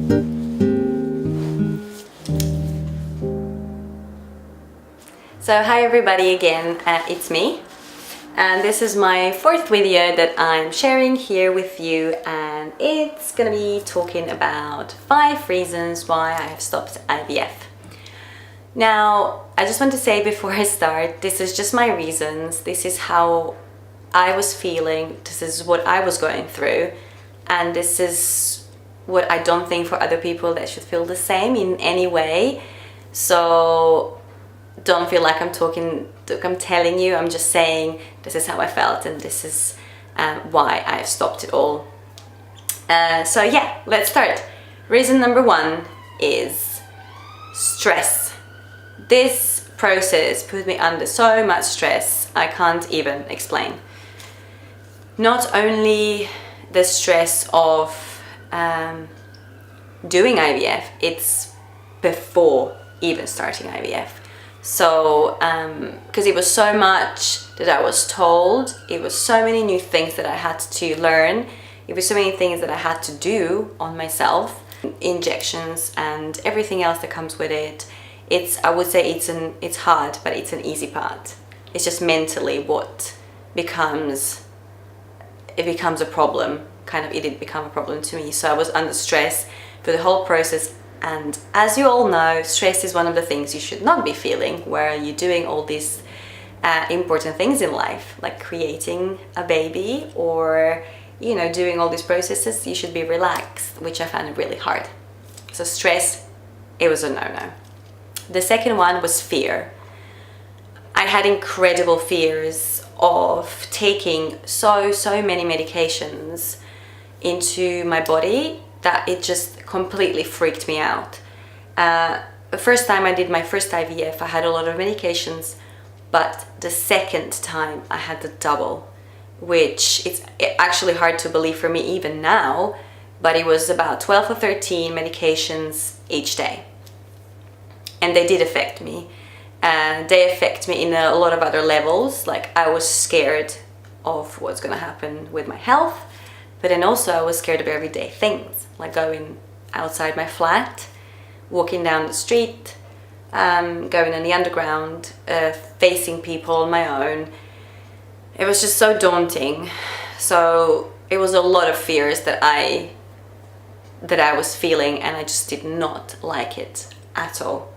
So hi everybody again, it's me, and this is my fourth video that I'm sharing here with you, and it's gonna be talking about 5 reasons why I have stopped IVF. Now, I just want to say before I start, this is just my reasons, this is how I was feeling, this is what I was going through, and this is what I don't think for other people that should feel the same in any way. So don't feel like I'm telling you, I'm just saying this is how I felt, and this is why I have stopped it all. So yeah, let's start. Reason number 1 is stress. This process put me under so much stress, I can't even explain. Not only the stress of doing IVF, it's before even starting IVF. So, because it was so much that I was told, it was so many new things that I had to learn, it was so many things that I had to do on myself, injections and everything else that comes with it. I would say it's hard, but it's an easy part. It's just mentally what becomes a problem. It did become a problem to me. So I was under stress for the whole process. And as you all know, stress is one of the things you should not be feeling where you're doing all these important things in life, like creating a baby or, you know, doing all these processes. You should be relaxed, which I found really hard. So stress, it was a no-no. The second one was fear. I had incredible fears of taking so many medications into my body that it just completely freaked me out. The first time I did my first IVF, I had a lot of medications, but the second time I had the double, which it's actually hard to believe for me even now, but it was about 12 or 13 medications each day. And they did affect me. They affect me in a lot of other levels. Like, I was scared of what's gonna happen with my health, but then also I was scared of everyday things, like going outside my flat, walking down the street, going in the underground, facing people on my own. It was just so daunting. So it was a lot of fears that I was feeling, and I just did not like it at all.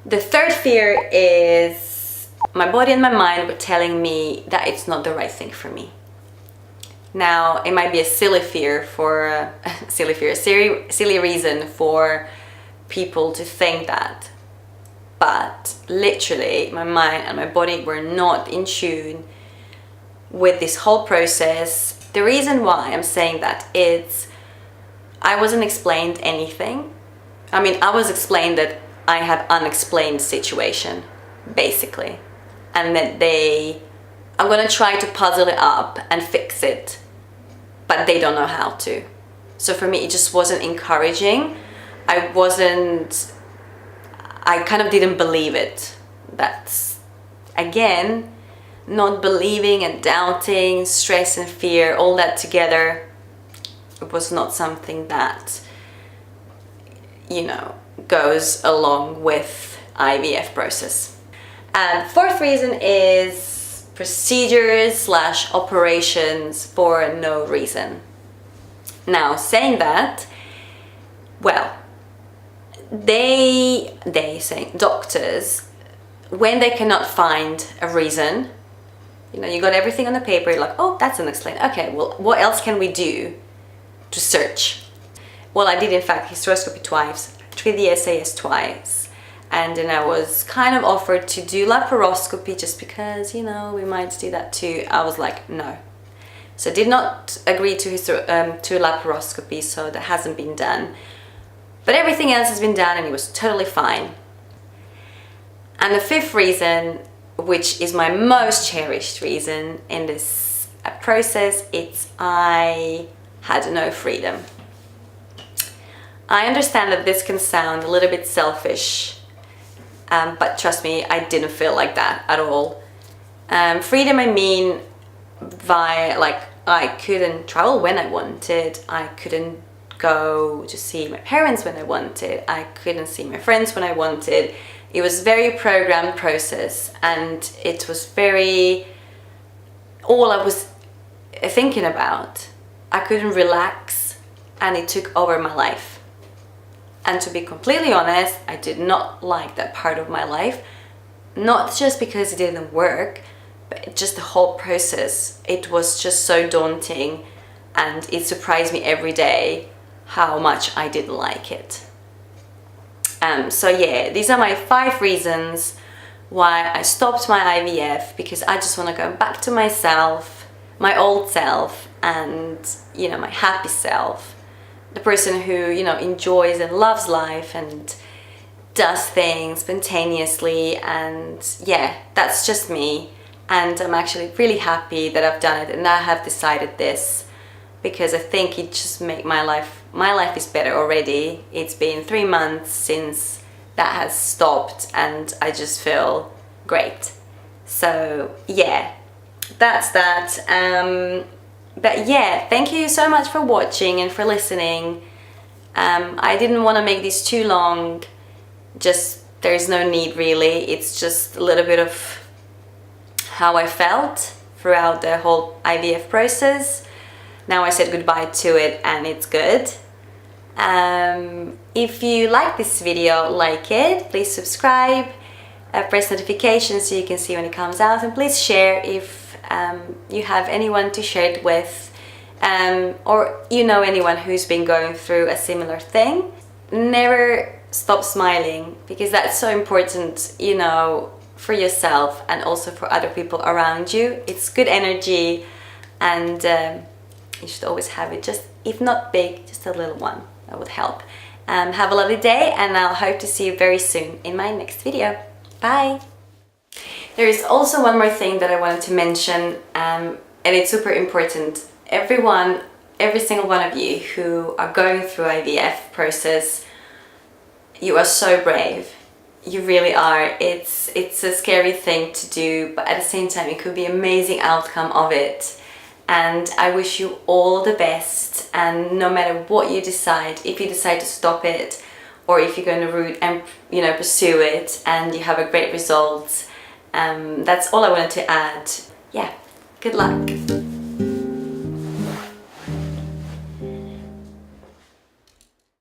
The third fear is my body and my mind were telling me that it's not the right thing for me. Now, it might be a silly fear silly reason for people to think that, but literally my mind and my body were not in tune with this whole process. The reason why I'm saying that is I wasn't explained anything. I mean, I was explained that I have unexplained situation, basically, and that I'm gonna try to puzzle it up and fix it, but they don't know how to. So for me, it just wasn't encouraging. I kind of didn't believe it. That's, again, not believing and doubting, stress and fear, all that together, it was not something that, you know, goes along with IVF process. And fourth reason is procedures / operations for no reason. Now, saying that, well, they say, doctors, when they cannot find a reason, you know, you got everything on the paper, you're like, oh, that's unexplained. Okay, well, what else can we do to search? Well, I did in fact hysteroscopy twice, tried the SAS twice, and then I was kind of offered to do laparoscopy just because, you know, we might do that too. I was like, no. So I did not agree to laparoscopy, so that hasn't been done. But everything else has been done and it was totally fine. And the fifth reason, which is my most cherished reason in this process, it's I had no freedom. I understand that this can sound a little bit selfish, but trust me, I didn't feel like that at all. Freedom, I mean, via, like, I couldn't travel when I wanted, I couldn't go to see my parents when I wanted. I couldn't see my friends when I wanted. It was very programmed process, and it was very, all I was thinking about. I couldn't relax, and it took over my life. And to be completely honest, I did not like that part of my life. Not just because it didn't work, but just the whole process. It was just so daunting, and it surprised me every day how much I didn't like it. So yeah, these are my 5 reasons why I stopped my IVF, because I just want to go back to myself, my old self, and you know, my happy self, the person who, you know, enjoys and loves life and does things spontaneously. And yeah, that's just me, and I'm actually really happy that I've done it and I have decided this, because I think it just make my life is better already. It's been 3 months since that has stopped, and I just feel great. So yeah, that's that. But yeah, thank you so much for watching and for listening. I didn't want to make this too long, just there's no need really. It's just a little bit of how I felt throughout the whole IVF process. Now I said goodbye to it, and it's good. If you like this video, like it, please subscribe, press notifications so you can see when it comes out, and please share if you have anyone to share it with, or you know anyone who's been going through a similar thing. Never stop smiling, because that's so important, you know, for yourself and also for other people around you. It's good energy, and you should always have it, just if not big, just a little one. That would help. Have a lovely day, and I'll hope to see you very soon in my next video. Bye! There is also one more thing that I wanted to mention, and it's super important. Every single one of you who are going through IVF process, you are so brave. You really are. It's a scary thing to do, but at the same time, it could be an amazing outcome of it. And I wish you all the best, and no matter what you decide, if you decide to stop it, or if you're going to root and, you know, pursue it and you have a great result, that's all I wanted to add. Yeah, good luck.